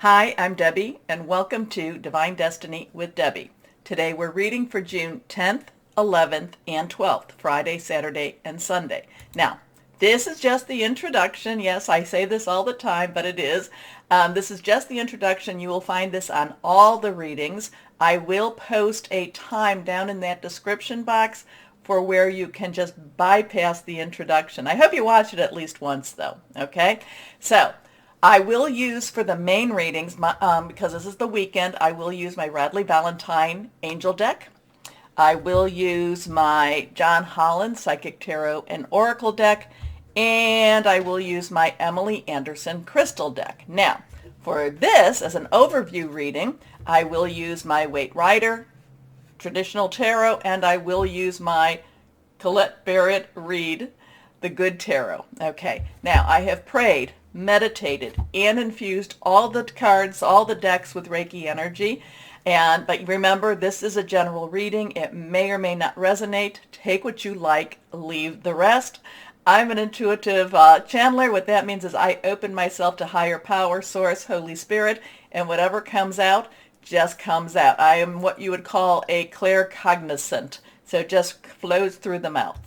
Hi, I'm Debbie, and welcome to Divine Destiny with Debbie. Today we're reading for June 10th, 11th, and 12th, Friday, Saturday, and Sunday. Now, this is just the introduction. Yes, I say this all the time, but it is. This is just the introduction. You will find this on all the readings. I will post a time down in that description box for where you can just bypass the introduction. I hope you watch it at least once, though, okay? So, I will use for the main readings, because this is the weekend, I will use my Radley Valentine Angel deck. I will use my John Holland Psychic Tarot and Oracle deck. And I will use my Emily Anderson Crystal deck. Now, for this, as an overview reading, I will use my Waite Rider Traditional Tarot, and I will use my Colette Barrett Reed The Good Tarot. Okay, now I have prayed, meditated, and infused all the cards, all the decks with Reiki energy. But remember, this is a general reading. It may or may not resonate. Take what you like, leave the rest. I'm an intuitive channeler. What that means is I open myself to higher power, source, Holy Spirit, and whatever comes out just comes out. I am what you would call a claircognizant. So it just flows through the mouth.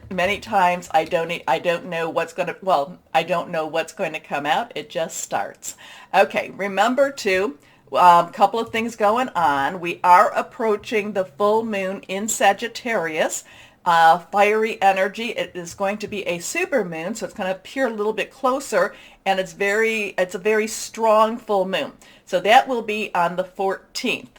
Many times I don't know what's going to come out. It just starts. Okay, remember too, a couple of things going on. We are approaching the full moon in Sagittarius. Fiery energy. It is going to be a super moon, so it's going to appear a little bit closer, and it's a very strong full moon. So that will be on the 14th.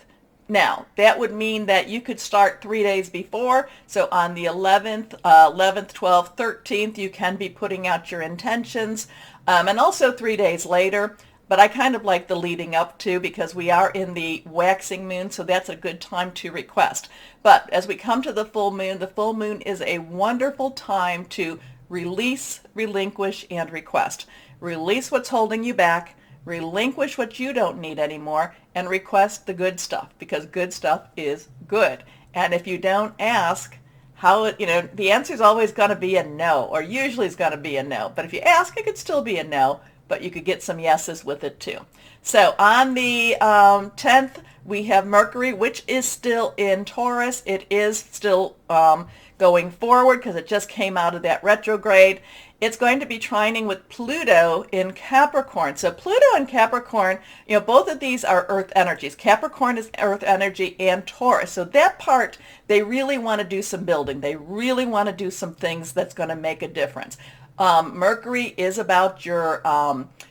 Now, that would mean that you could start 3 days before. So on the 11th, 12th, 13th, you can be putting out your intentions. And also 3 days later. But I kind of like the leading up to, because we are in the waxing moon, so that's a good time to request. But as we come to the full moon is a wonderful time to release, relinquish, and request. Release what's holding you back. Relinquish what you don't need anymore, and request the good stuff, because good stuff is good. And if you don't ask, the answer is always going to be a no, or usually it's going to be a no. But if you ask, it could still be a no, but you could get some yeses with it too. So on the 10th, we have Mercury, which is still in Taurus. It is still going forward because it just came out of that retrograde. It's going to be trining with Pluto in Capricorn. So Pluto and Capricorn, both of these are earth energies. Capricorn is earth energy and Taurus. So that part, they really want to do some building. They really want to do some things that's going to make a difference. Mercury is about your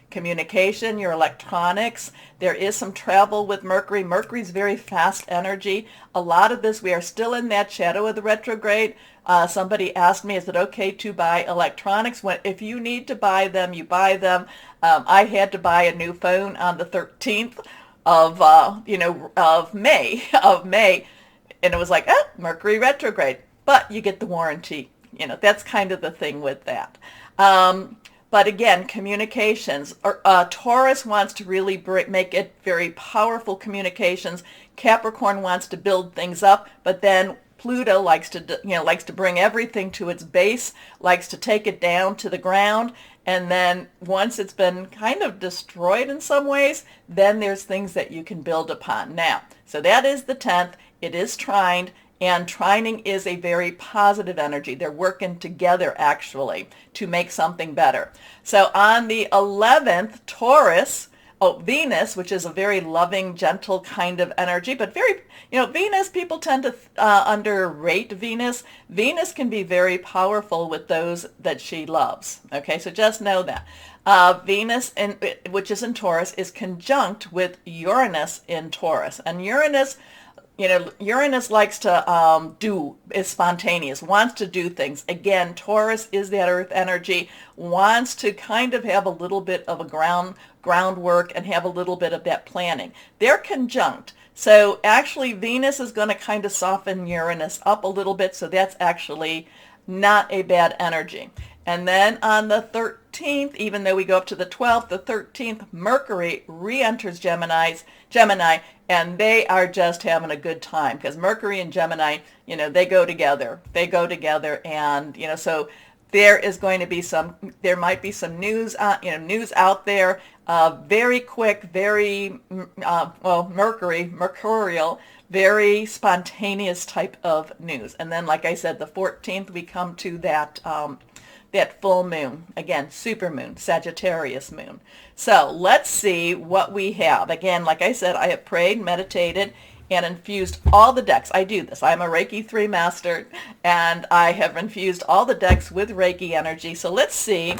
communication, your electronics. There is some travel with Mercury. Mercury's very fast energy. A lot of this, we are still in that shadow of the retrograde. Somebody asked me, is it okay to buy electronics? If you need to buy them, you buy them. I had to buy a new phone on the 13th of May, and it was like, Mercury retrograde. But you get the warranty. That's kind of the thing with that. But again, communications. Taurus wants to really make it very powerful communications. Capricorn wants to build things up, but then Pluto likes to bring everything to its base, likes to take it down to the ground, and then once it's been kind of destroyed in some ways, then there's things that you can build upon. Now, so that is the 10th. It is trined. And trining is a very positive energy. They're working together, actually, to make something better. So on the 11th, Taurus, Venus, which is a very loving, gentle kind of energy, but very, Venus, people tend to underrate Venus. Venus can be very powerful with those that she loves. Okay, so just know that. Venus, which is in Taurus, is conjunct with Uranus in Taurus. And Uranus likes to is spontaneous, wants to do things. Again, Taurus is that earth energy, wants to kind of have a little bit of a groundwork and have a little bit of that planning. They're conjunct. So actually Venus is going to kind of soften Uranus up a little bit, so that's actually not a bad energy. And then on the 13th, even though we go up to the 12th, the 13th, Mercury re-enters Gemini, and they are just having a good time because Mercury and Gemini, they go together. And, so there is going to be there might be some news, news out there, very quick, very, mercurial, very spontaneous type of news. And then, like I said, the 14th, we come to that full moon, again, super moon, Sagittarius moon. So let's see what we have. Again, like I said, I have prayed, meditated, and infused all the decks. I do this. I'm a Reiki 3 master, and I have infused all the decks with Reiki energy. So let's see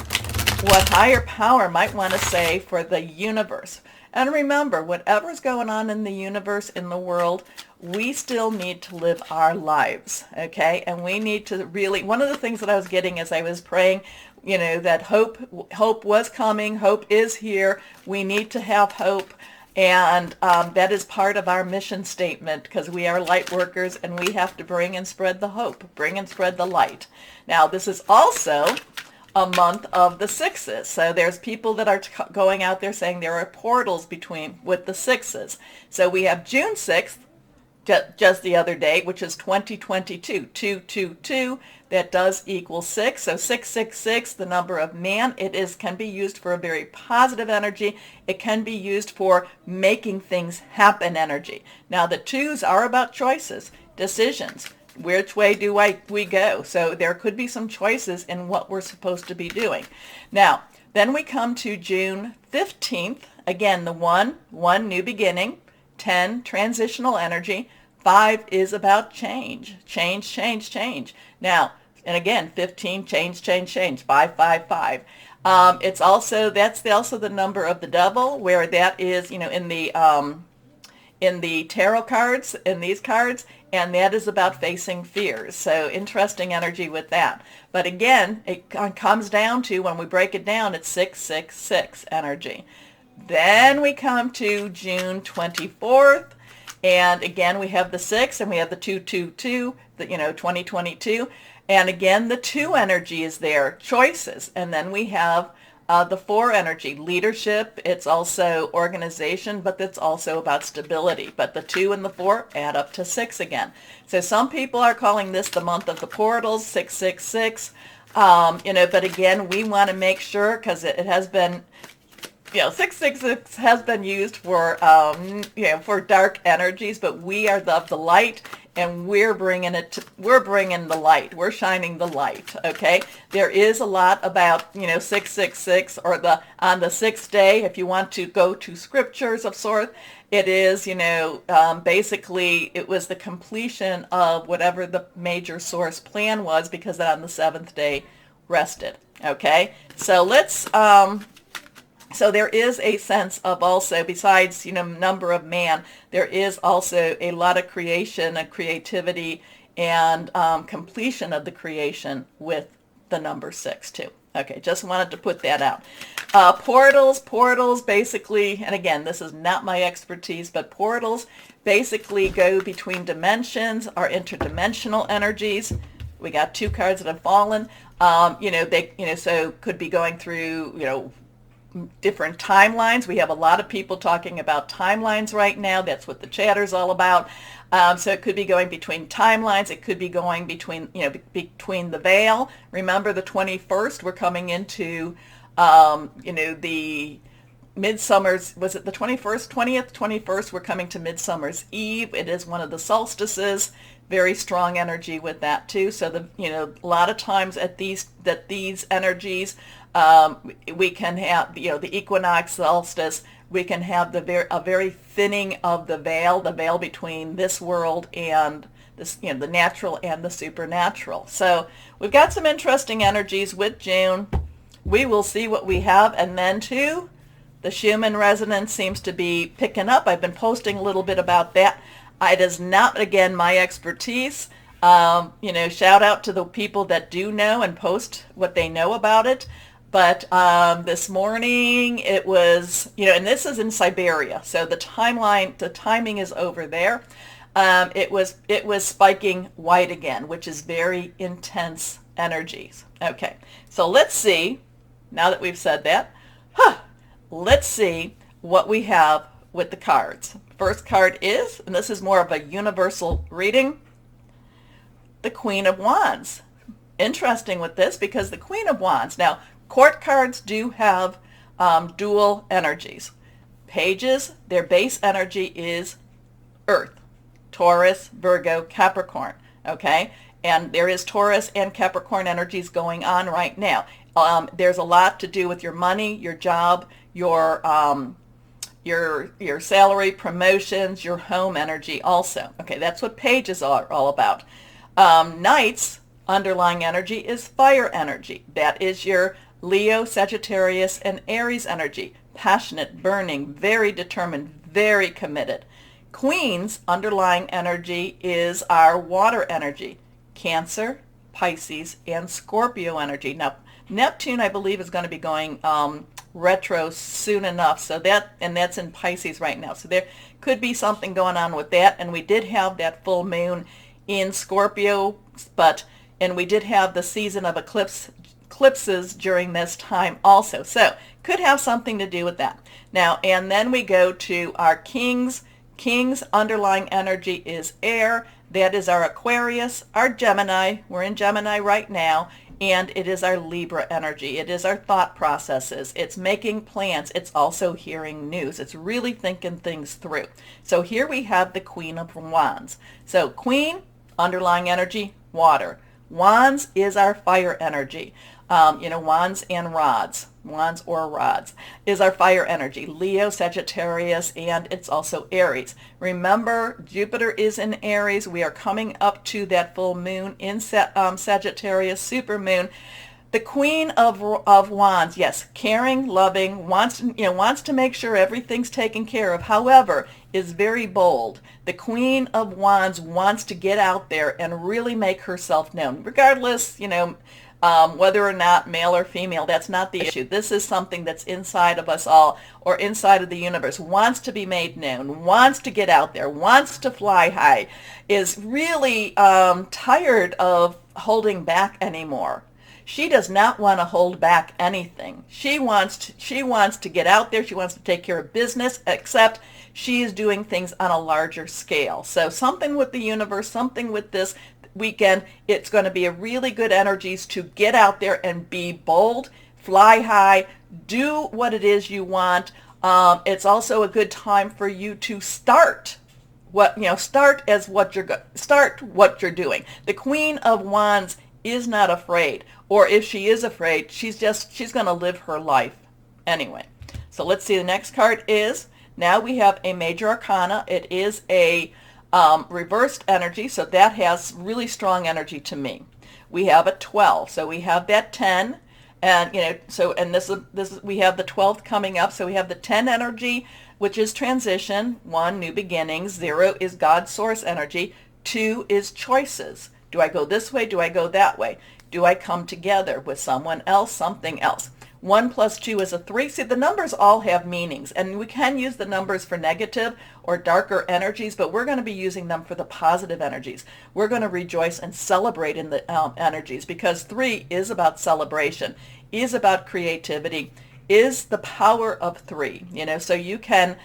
what higher power might want to say for the universe. And remember, whatever's going on in the universe, in the world, we still need to live our lives, okay? And we need to really, one of the things that I was getting as I was praying, that hope was coming, hope is here. We need to have hope. And that is part of our mission statement, because we are light workers and we have to bring and spread the hope, bring and spread the light. Now, this is also a month of the sixes. So there's people that are going out there saying there are portals with the sixes. So we have June 6th, just the other day, which is 2022, 222, that does equal 6. So 666, the number of man, can be used for a very positive energy. It can be used for making things happen energy. Now the twos are about choices, decisions. Which way do we go? So there could be some choices in what we're supposed to be doing. Now, then we come to June 15th. Again, the 1, new beginning. 10, transitional energy. 5 is about change. Change. Now, and again, 15, change. 5. It's also, that's also the number of the devil, where that is, in the tarot cards, in these cards, and that is about facing fears. So interesting energy with that. But again, it comes down to, when we break it down, it's 666 energy. Then we come to June 24th, and again we have the 6 and we have the 222, 2022, and again the 2 energy is there, choices. And then we have the 4 energy, leadership. It's also organization, but it's also about stability. But the 2 and the 4 add up to 6 again. So some people are calling this the month of the portals, 666. But again, we want to make sure, because it has been, 666 has been used for, for dark energies, but we are of the light, and we're bringing the light. We're shining the light, okay? There is a lot about, 666, or on the 6th day, if you want to go to scriptures of sorts, it is, basically it was the completion of whatever the major source plan was, because on the 7th day rested, okay? So let's, so there is a sense of also, besides, number of man, there is also a lot of creation and creativity and completion of the creation with the number 6 too. Okay, just wanted to put that out. Portals basically, and again, this is not my expertise, but portals basically go between dimensions, are interdimensional energies. We got 2 cards that have fallen. So could be going through, different timelines. We have a lot of people talking about timelines right now. That's what the chatter's all about. So it could be going between timelines. It could be going between, between the veil. Remember the 21st, we're coming into, the midsummer's, was it the 21st, 20th, 21st, we're coming to Midsummer's Eve. It is one of the solstices. Very strong energy with that too. So a lot of times at these energies, we can have, the equinox, solstice, we can have a very thinning of the veil between this world and this, the natural and the supernatural. So we've got some interesting energies with June. We will see what we have. And then too, the Schumann resonance seems to be picking up. I've been posting a little bit about that. It is not, again, my expertise. Shout out to the people that do know and post what they know about it. But this morning it was, and this is in Siberia, so the timing is over there. It was spiking white again, which is very intense energies. Okay, so let's see, now that we've said that, let's see what we have with the cards. First card is, and this is more of a universal reading, the Queen of Wands. interesting with this because the Queen of Wands, now court cards do have dual energies. Pages, their base energy is Earth, Taurus, Virgo, Capricorn, okay? And there is Taurus and Capricorn energies going on right now. There's a lot to do with your money, your job, your salary, promotions, your home energy also. Okay, that's what pages are all about. Knights, underlying energy is fire energy. That is your Leo, Sagittarius, and Aries energy. Passionate, burning, very determined, very committed. Queens, underlying energy is our water energy. Cancer, Pisces, and Scorpio energy. Now, Neptune, I believe, is going to be going retro soon enough. So that's in Pisces right now. So there could be something going on with that. And we did have that full moon in Scorpio, and we did have the season of eclipses during this time also. So could have something to do with that. Now, and then we go to our kings. King's underlying energy is air. That is our Aquarius, our Gemini. We're in Gemini right now. And it is our Libra energy. It is our thought processes. It's making plans. It's also hearing news. It's really thinking things through. So here we have the Queen of Wands. So Queen, underlying energy, water. Wands is our fire energy. Wands and rods. Wands or rods is our fire energy. Leo, Sagittarius, and it's also Aries. Remember, Jupiter is in Aries. We are coming up to that full moon in Sagittarius, super moon. The Queen of Wands, yes, caring, loving, wants to make sure everything's taken care of. However, is very bold. The Queen of Wands wants to get out there and really make herself known, regardless, whether or not male or female. That's not the issue. This is something that's inside of us all, or inside of the universe. Wants to be made known, wants to get out there, wants to fly high, is really tired of holding back anymore. She does not want to hold back anything. She wants to get out there. She wants to take care of business, except she is doing things on a larger scale. So something with the universe, something with this weekend, it's going to be a really good energies to get out there and be bold, fly high, do what it is you want. It's also a good time for you to start what you're doing. The Queen of Wands is not afraid, or if she is afraid, she's going to live her life anyway. So let's see, the next card is, now we have a major arcana. It is a reversed energy, so that has really strong energy to me. We have a 12, so we have that 10, and this is we have the 12th coming up, so we have the 10 energy, which is transition. 1, new beginnings. 0 is God's source energy. 2 is choices. Do I go this way? Do I go that way? Do I come together with someone else, something else? 1 plus 2 is a 3. See, the numbers all have meanings, and we can use the numbers for negative or darker energies, but we're going to be using them for the positive energies. We're going to rejoice and celebrate in the energies, because 3 is about celebration, is about creativity, is the power of 3. So you can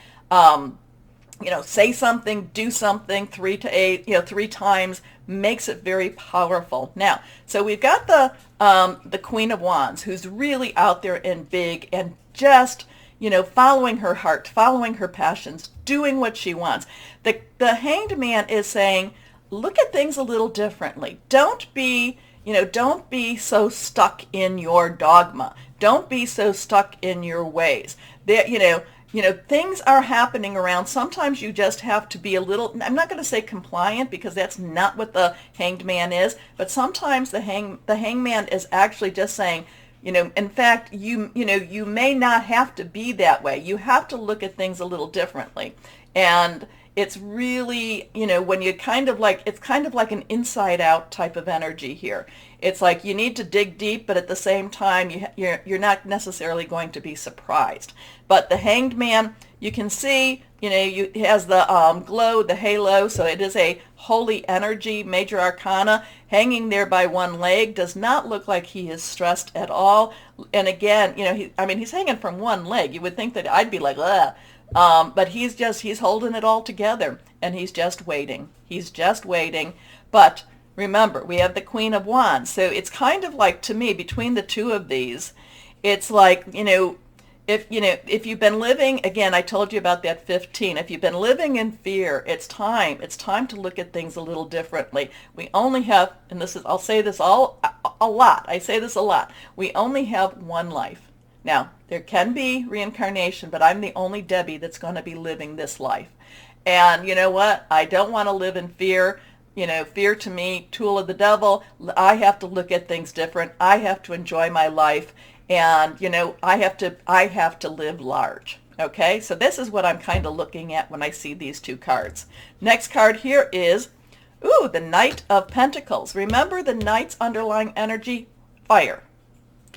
say something, do something 3 to 8, 3 times, makes it very powerful. Now, so we've got the Queen of Wands, who's really out there and big and just, following her heart, following her passions, doing what she wants. The Hanged Man is saying, look at things a little differently. Don't be so stuck in your dogma. Don't be so stuck in your ways. Things are happening around. Sometimes you just have to be a little, I'm not going to say compliant, because that's not what the Hanged Man is, but sometimes the hangman is actually just saying, in fact, you may not have to be that way. You have to look at things a little differently. And it's really, when you it's kind of like an inside out type of energy here. It's like you need to dig deep, but at the same time, you're not necessarily going to be surprised. But the Hanged Man, you can see, it has the glow, the halo, so it is a holy energy, major arcana, hanging there by one leg. Does not look like he is stressed at all. And again, he's hanging from one leg. You would think that I'd be like, ugh. But he's holding it all together, and he's just waiting. He's just waiting. But Remember, we have the Queen of Wands. So it's kind of like, to me, between the two of these, it's like, if you've been living, again, I told you about that 15. If you've been living in fear, it's time to look at things a little differently. We only have, and I'll say this a lot. I say this a lot. We only have one life. Now, there can be reincarnation, but I'm the only Debbie that's going to be living this life. And you know what? I don't want to live in fear. Fear to me, tool of the devil. I have to look at things different. I have to enjoy my life. And, I have to live large. Okay, so this is what I'm kind of looking at when I see these two cards. Next card here is, the Knight of Pentacles. Remember the Knight's underlying energy? Fire.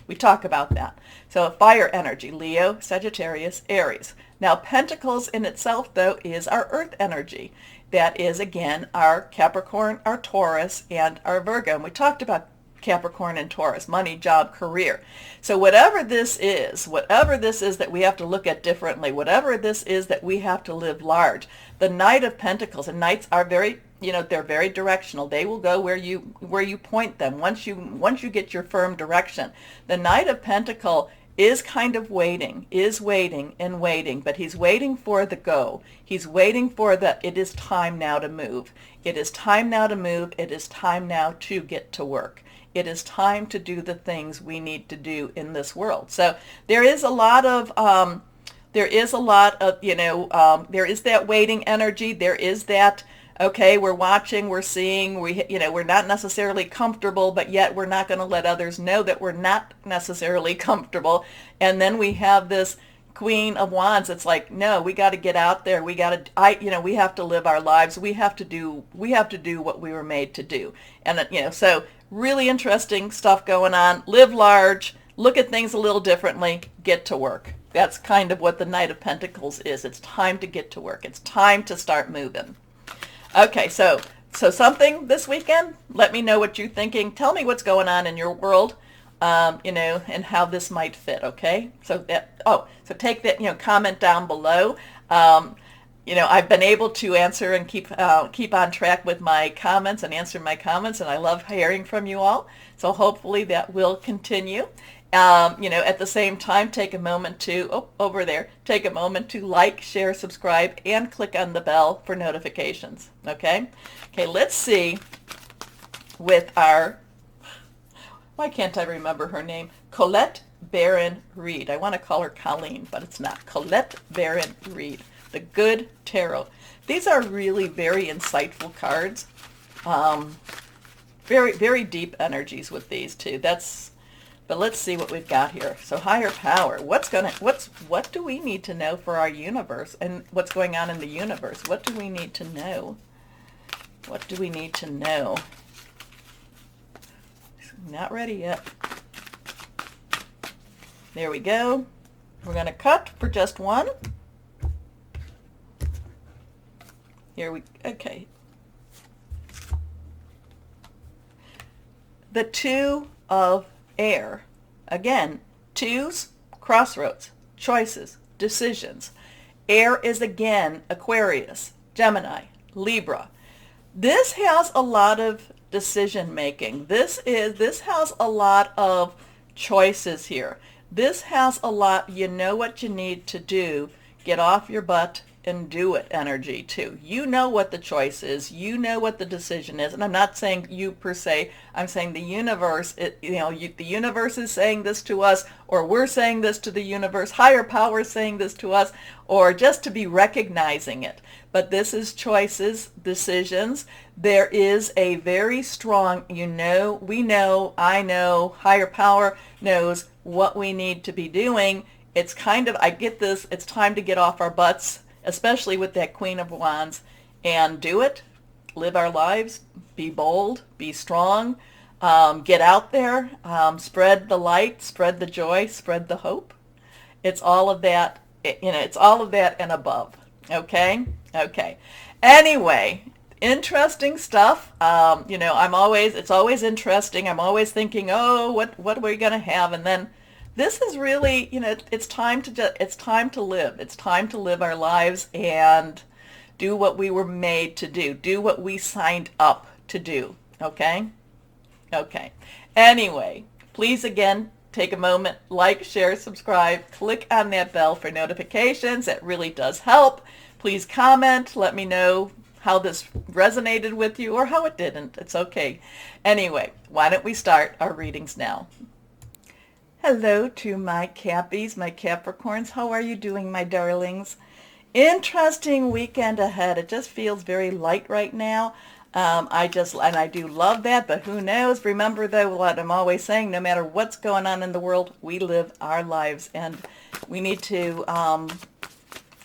We talk about that. So fire energy, Leo, Sagittarius, Aries. Now Pentacles in itself, though, is our earth energy. That is, again, our Capricorn, our Taurus, and our Virgo. And we talked about Capricorn and Taurus, money, job, career. So whatever this is that we have to look at differently, whatever this is that we have to live large, the Knight of Pentacles, and Knights are very, they're very directional. They will go where you point them once you get your firm direction. The Knight of Pentacles is kind of waiting, but he's waiting for the go. He's waiting for it is time now to move. It is time now to move. It is time now to get to work. It is time to do the things we need to do in this world. So there is a lot of, there is that waiting energy. There is that, okay, we're watching, we're seeing, we're not necessarily comfortable, but yet we're not going to let others know that we're not necessarily comfortable. And then we have this Queen of Wands. It's like, no, we got to get out there. We have to live our lives. We have to do what we were made to do. And, so really interesting stuff going on. Live large, look at things a little differently, get to work. That's kind of what the Knight of Pentacles is. It's time to get to work. It's time to start moving. Okay, so something this weekend, let me know what you're thinking. Tell me what's going on in your world, and how this might fit, okay? So take that, comment down below. I've been able to answer and keep on track with my comments and answer my comments, and I love hearing from you all. So hopefully that will continue. At the same time, take a moment to like, share, subscribe, and click on the bell for notifications. Okay, let's see with our, why can't I remember her name? Colette Baron Reed. I want to call her Colleen, but it's not. Colette Baron Reed. The Good Tarot. These are really very insightful cards. Very, very deep energies with these too. But let's see what we've got here. So higher power. What do we need to know for our universe and what's going on in the universe? What do we need to know? What do we need to know? Not ready yet. There we go. We're going to cut for just one. Okay. The Two of Air. Again, twos, crossroads, choices, decisions. Air is again Aquarius, Gemini, Libra. This has a lot of decision making. This has a lot of choices here. This has a lot, you know what you need to do. Get off your butt and do it energy too. You know what the choice is. You know what the decision is. And I'm not saying you per se. I'm saying the universe. The universe is saying this to us, or we're saying this to the universe. Higher power is saying this to us, or just to be recognizing it. But this is choices, decisions. There is a very strong, we know, I know, higher power knows what we need to be doing. It's kind of, I get this, it's time to get off our butts, especially with that Queen of Wands, and do it, live our lives, be bold, be strong, get out there, spread the light, spread the joy, spread the hope. It's all of that, it's all of that and above. Okay. Anyway, interesting stuff. It's always interesting. I'm always thinking, what are we going to have? And then this is really, it's time to live. It's time to live our lives and do what we were made to do. Do what we signed up to do. Okay? Okay. Anyway, please again, take a moment, like, share, subscribe, click on that bell for notifications. That really does help. Please comment. Let me know how this resonated with you or how it didn't. It's okay. Anyway, why don't we start our readings now? Hello to my Cappies, my Capricorns. How are you doing, my darlings? Interesting weekend ahead. It just feels very light right now. I do love that, but who knows? Remember, though, what I'm always saying, no matter what's going on in the world, we live our lives, and we need to,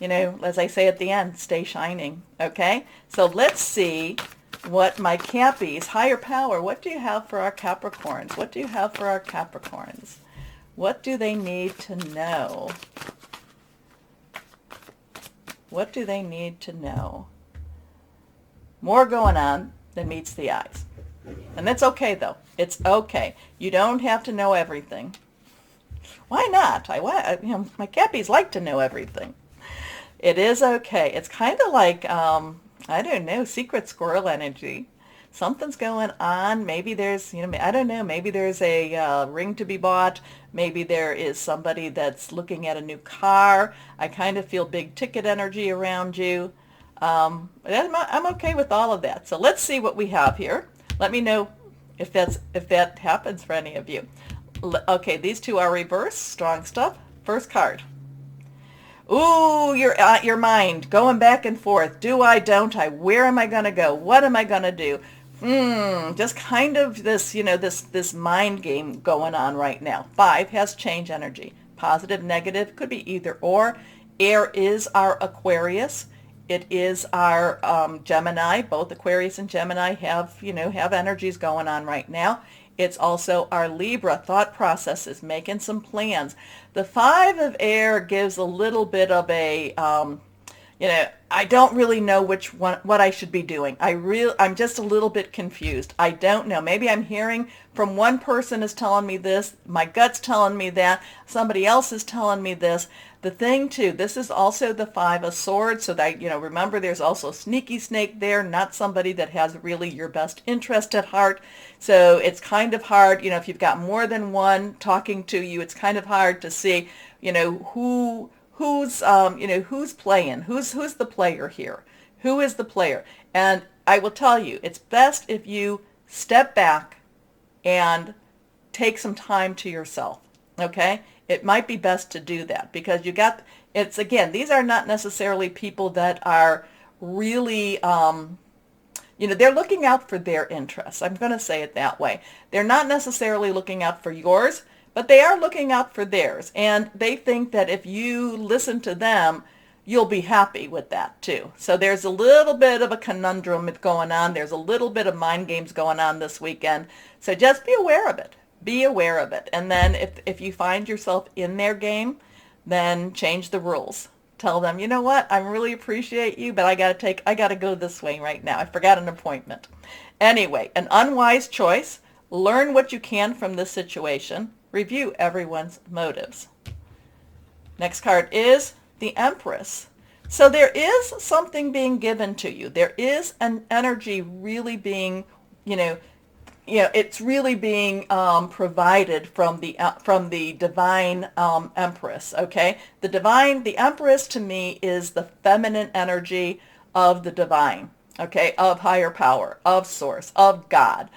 as I say at the end, stay shining, okay? So let's see what my Cappies, higher power, what do you have for our Capricorns? What do you have for our Capricorns? What do they need to know? What do they need to know? More going on than meets the eyes. And that's okay, though. It's okay. You don't have to know everything. Why not? My Cappies like to know everything. It is okay. It's kind of like, I don't know, secret squirrel energy. Something's going on. Maybe there's, I don't know, maybe there's a ring to be bought. Maybe there is somebody that's looking at a new car. I kind of feel big ticket energy around you. I'm okay with all of that. So let's see what we have here. Let me know if that happens for any of you. Okay, these two are reversed. Strong stuff. First card. Ooh, your mind going back and forth. Do I, don't I? Where am I going to go? What am I going to do? Just kind of this, this mind game going on right now. 5 has change energy. Positive, negative, could be either or. Air is our Aquarius. It is our Gemini. Both Aquarius and Gemini have energies going on right now. It's also our Libra, thought processes, making some plans. The 5 of air gives a little bit of a, I don't really know what I should be doing. I'm just a little bit confused. I don't know. Maybe I'm hearing from one person is telling me this, my gut's telling me that, somebody else is telling me this. The thing too, this is also the 5 of swords, so that, remember there's also sneaky snake there, not somebody that has really your best interest at heart. So it's kind of hard, if you've got more than one talking to you, it's kind of hard to see, who's playing, who's the player here, who is the player. And I will tell you, it's best if you step back and take some time to yourself, okay? It might be best to do that because these are not necessarily people that are really, they're looking out for their interests. I'm going to say it that way. They're not necessarily looking out for yours, but they are looking out for theirs. And they think that if you listen to them, you'll be happy with that too. So there's a little bit of a conundrum going on. There's a little bit of mind games going on this weekend. So just be aware of it. Be aware of it. And then if you find yourself in their game, then change the rules. Tell them, you know what, I really appreciate you, but I got to go this way right now. I forgot an appointment. Anyway, an unwise choice. Learn what you can from this situation. Review everyone's motives. Next card is the Empress. So there is something being given to you. There is an energy really being, it's really being provided from the divine Empress. Okay, the Empress to me is the feminine energy of the divine. Okay, of higher power, of source, of God.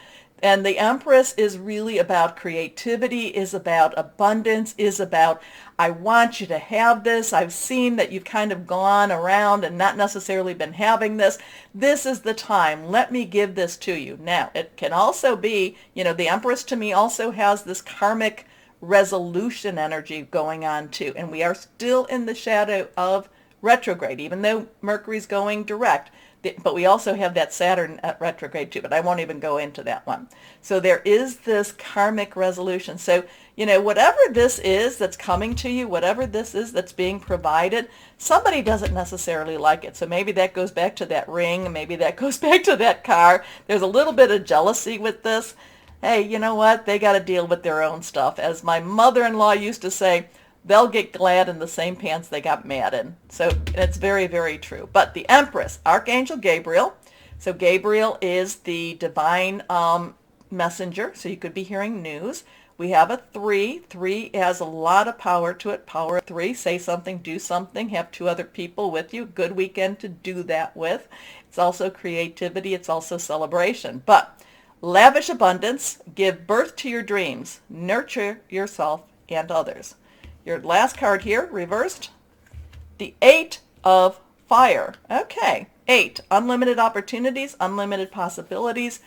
And the Empress is really about creativity, is about abundance, is about, I want you to have this. I've seen that you've kind of gone around and not necessarily been having this. This is the time. Let me give this to you. Now, it can also be, the Empress to me also has this karmic resolution energy going on too. And we are still in the shadow of retrograde, even though Mercury's going direct. But we also have that Saturn at retrograde too, but I won't even go into that one. So there is this karmic resolution. So, whatever this is that's coming to you, whatever this is that's being provided, somebody doesn't necessarily like it. So maybe that goes back to that ring. Maybe that goes back to that car. There's a little bit of jealousy with this. Hey, you know what? They got to deal with their own stuff. As my mother-in-law used to say, they'll get glad in the same pants they got mad in. So it's very, very true. But the Empress, Archangel Gabriel, So Gabriel is the divine messenger, so you could be hearing news. We have a 3. 3 has a lot of power to it. Power of 3, say something, do something, have 2 other people with you. Good weekend to do that with. It's also creativity. It's also celebration. But lavish abundance, give birth to your dreams, nurture yourself and others. Your last card here, reversed, the 8 of fire. Okay, 8, unlimited opportunities, unlimited possibilities.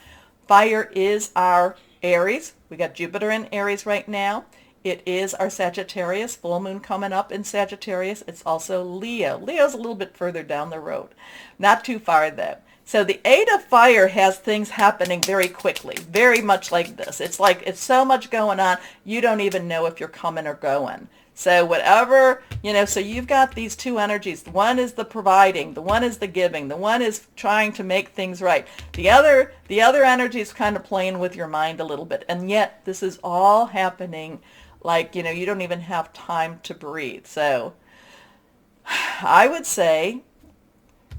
Fire is our Aries. We got Jupiter in Aries right now. It is our Sagittarius, full moon coming up in Sagittarius. It's also Leo. Leo's a little bit further down the road. Not too far though. So the 8 of fire has things happening very quickly, very much like this. It's like it's so much going on, you don't even know if you're coming or going. So whatever, so you've got these 2 energies. The one is the providing, the one is the giving, the one is trying to make things right. The other energy is kind of playing with your mind a little bit. And yet this is all happening like, you don't even have time to breathe. So I would say,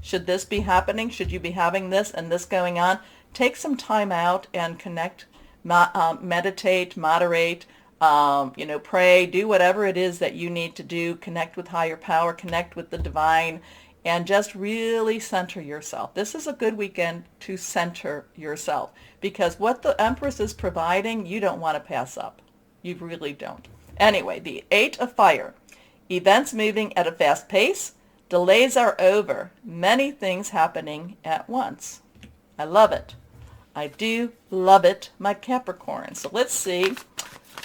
should this be happening? Should you be having this and this going on? Take some time out and connect, meditate, moderate, pray, do whatever it is that you need to do, connect with higher power, connect with the divine, and just really center yourself. This is a good weekend to center yourself because what the Empress is providing, you don't want to pass up. You really don't. Anyway, the 8 of fire, events moving at a fast pace, delays are over, many things happening at once. I love it. I do love it, my Capricorn. So let's see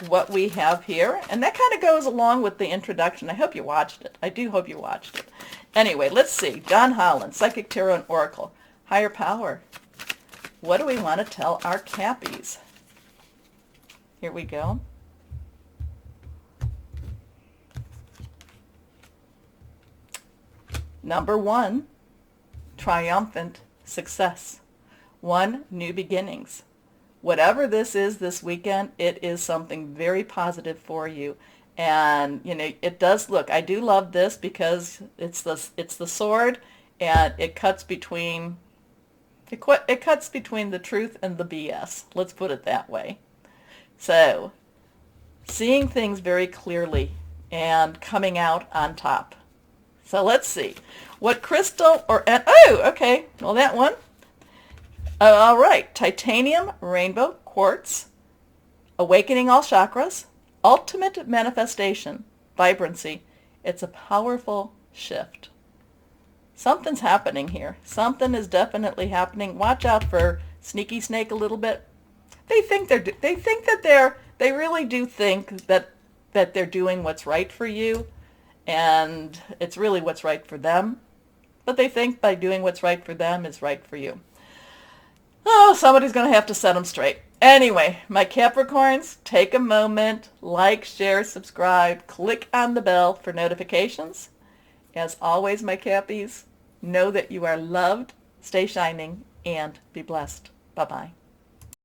what we have here. And that kind of goes along with the introduction. I hope you watched it. I do hope you watched it. Anyway, let's see. John Holland, Psychic Tarot and Oracle. Higher power. What do we want to tell our Cappies? Here we go. Number 1, triumphant success. 1, new beginnings. Whatever this is this weekend, it is something very positive for you. And, it does look, I do love this because it's the sword and it cuts between, it cuts between the truth and the BS. Let's put it that way. So, seeing things very clearly and coming out on top. So let's see. What crystal okay. Well, that one. All right. Titanium, rainbow, quartz, awakening all chakras, ultimate manifestation, vibrancy. It's a powerful shift. Something's happening here. Something is definitely happening. Watch out for sneaky snake a little bit. They really do think that they're doing what's right for you. And it's really what's right for them. But they think by doing what's right for them is right for you. Oh, somebody's going to have to set them straight. Anyway, my Capricorns, take a moment, like, share, subscribe, click on the bell for notifications. As always, my Cappies, know that you are loved, stay shining, and be blessed. Bye-bye.